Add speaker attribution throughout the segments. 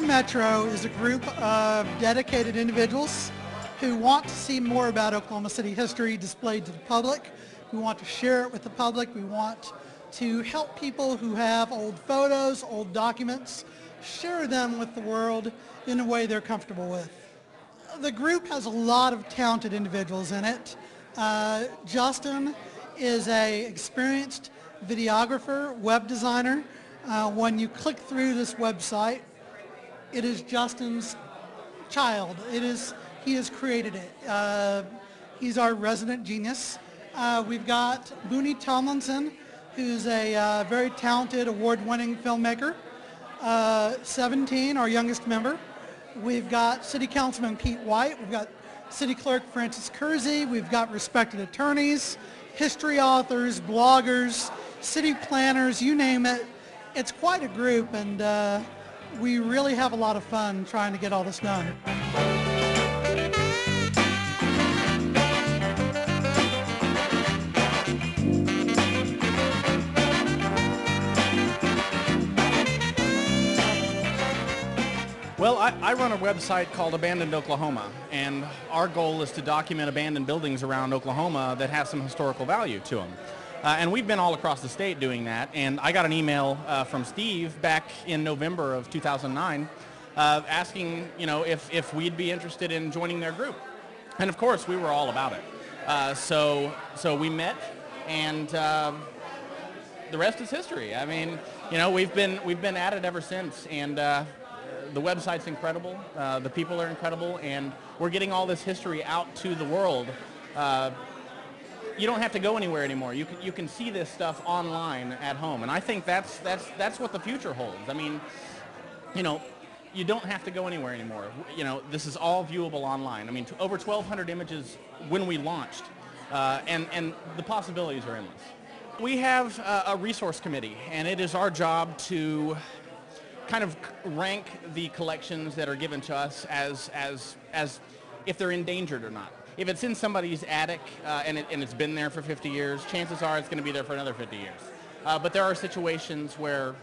Speaker 1: Metro is a group of dedicated individuals who want to see more about Oklahoma City history displayed to the public. We want to share it with the public. We want to help people who have old photos, old documents, share them with the world in a way they're comfortable with. The group has a lot of talented individuals in it. Justin is an experienced videographer, web designer. When you click through this website, it is Justin's child. He has created it. He's our resident genius. We've got Booney Tomlinson, who's a very talented, award-winning filmmaker. 17, our youngest member. We've got City Councilman Pete White. We've got City Clerk Francis Kersey. We've got respected attorneys, history authors, bloggers, city planners, you name it. It's quite a group, and we really have a lot of fun trying to get all this done.
Speaker 2: Well, I run a website called Abandoned Oklahoma, and our goal is to document abandoned buildings around Oklahoma that have some historical value to them. And we've been all across the state doing that, and I got an email from Steve back in November of 2009 asking, if we'd be interested in joining their group. And of course, we were all about it. So we met, and the rest is history. I mean, we've been at it ever since, and the website's incredible, the people are incredible, and we're getting all this history out to the world. You don't have to go anywhere anymore. You can see this stuff online at home, and I think that's what the future holds. I mean, you don't have to go anywhere anymore. This is all viewable online. I mean, over 1,200 images when we launched, and the possibilities are endless. We have a resource committee, and it is our job to kind of rank the collections that are given to us as if they're endangered or not. If it's in somebody's attic and it's been there for 50 years, chances are it's going to be there for another 50 years. But there are situations where,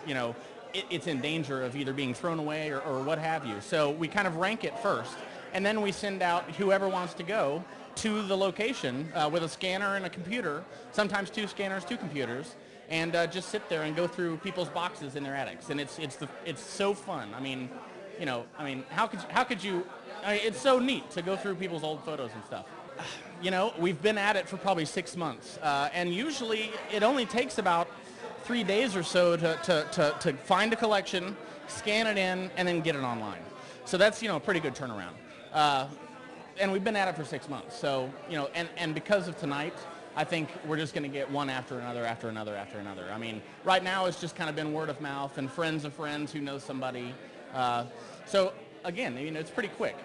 Speaker 2: it's in danger of either being thrown away or what have you. So we kind of rank it first, and then we send out whoever wants to go to the location with a scanner and a computer, sometimes 2 scanners, 2 computers, and just sit there and go through people's boxes in their attics, and it's so fun. I mean, how could you? It's so neat to go through people's old photos and stuff. We've been at it for probably 6 months, and usually it only takes about 3 days or so to find a collection, scan it in, and then get it online. So that's a pretty good turnaround. And we've been at it for 6 months. So and because of tonight, I think we're just going to get one after another, after another, after another. I mean, right now it's just kind of been word of mouth and friends of friends who know somebody. So again, it's pretty quick.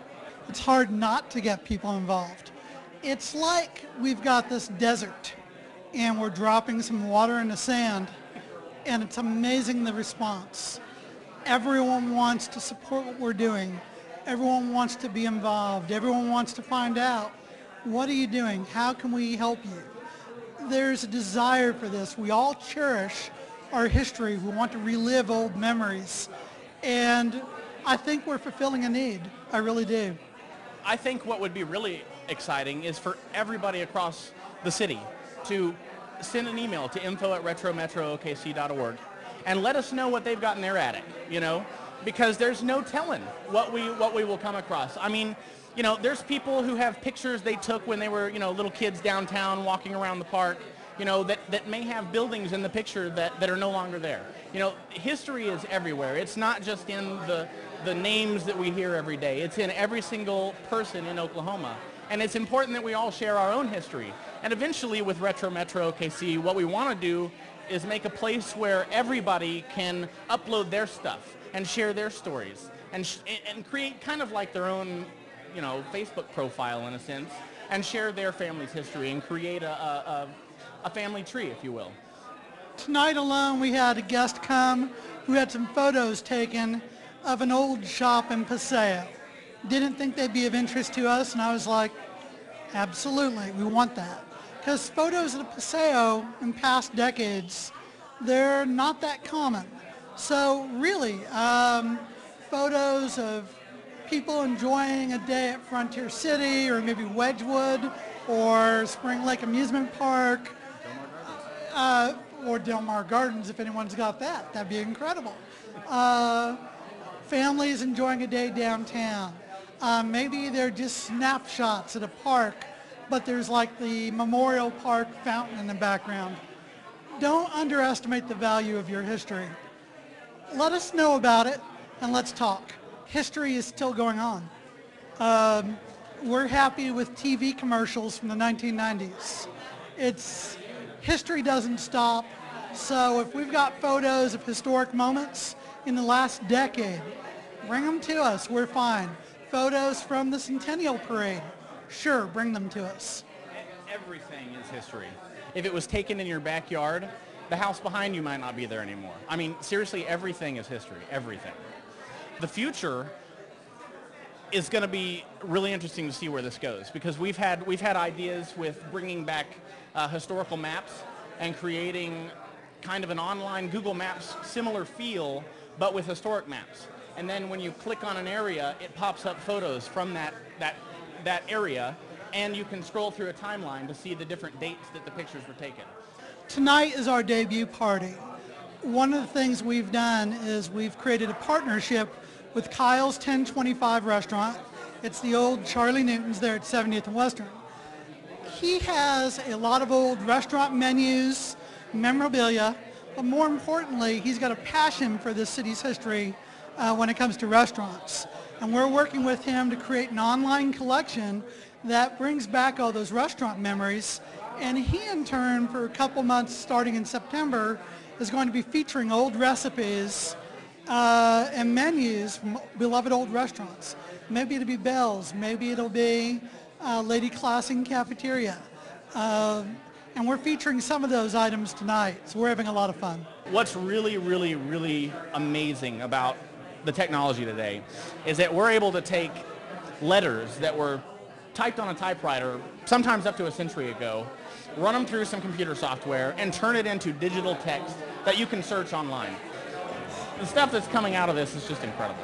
Speaker 1: It's hard not to get people involved. It's like we've got this desert and we're dropping some water in the sand, and it's amazing the response. Everyone wants to support what we're doing. Everyone wants to be involved. Everyone wants to find out, what are you doing? How can we help you? There's a desire for this. We all cherish our history. We want to relive old memories. And I think we're fulfilling a need. I really do.
Speaker 2: I think what would be really exciting is for everybody across the city to send an email to info@retrometrookc.org and let us know what they've got in their attic, because there's no telling what we will come across. I mean, there's people who have pictures they took when they were, little kids downtown walking around the park, that may have buildings in the picture that are no longer there. History is everywhere. It's not just in the names that we hear every day. It's in every single person in Oklahoma. And it's important that we all share our own history. And eventually with Retro Metro OKC, what we want to do is make a place where everybody can upload their stuff and share their stories and create kind of like their own Facebook profile in a sense, and share their family's history and create a family tree, if you will.
Speaker 1: Tonight alone, we had a guest come who had some photos taken of an old shop in Paseo. Didn't think they'd be of interest to us, and I was like, absolutely, we want that. Because photos of the Paseo in past decades, they're not that common. So really, photos of people enjoying a day at Frontier City or maybe Wedgwood or Spring Lake Amusement Park or Del Mar Gardens, if anyone's got that. That'd be incredible. Families enjoying a day downtown. Maybe they're just snapshots at a park, but there's like the Memorial Park fountain in the background. Don't underestimate the value of your history. Let us know about it and let's talk. History is still going on. We're happy with TV commercials from the 1990s. History doesn't stop, so if we've got photos of historic moments in the last decade, bring them to us, we're fine. Photos from the Centennial Parade, sure, bring them to us.
Speaker 2: Everything is history. If it was taken in your backyard, the house behind you might not be there anymore. I mean, seriously, everything is history, everything. The future is going to be really interesting to see where this goes, because we've had ideas with bringing back historical maps and creating kind of an online Google Maps similar feel, but with historic maps. And then when you click on an area, it pops up photos from that area, and you can scroll through a timeline to see the different dates that the pictures were taken.
Speaker 1: Tonight is our debut party. One of the things we've done is we've created a partnership with Kyle's 1025 restaurant. It's the old Charlie Newton's there at 70th and Western. He has a lot of old restaurant menus, memorabilia, but more importantly, he's got a passion for this city's history when it comes to restaurants. And we're working with him to create an online collection that brings back all those restaurant memories. And he, in turn, for a couple months starting in September, is going to be featuring old recipes and menus from beloved old restaurants. Maybe it'll be Bell's, maybe it'll be Lady Classing Cafeteria. And we're featuring some of those items tonight, so we're having a lot of fun.
Speaker 2: What's really, really, really amazing about the technology today is that we're able to take letters that were typed on a typewriter, sometimes up to a century ago, run them through some computer software, and turn it into digital text that you can search online. The stuff that's coming out of this is just incredible.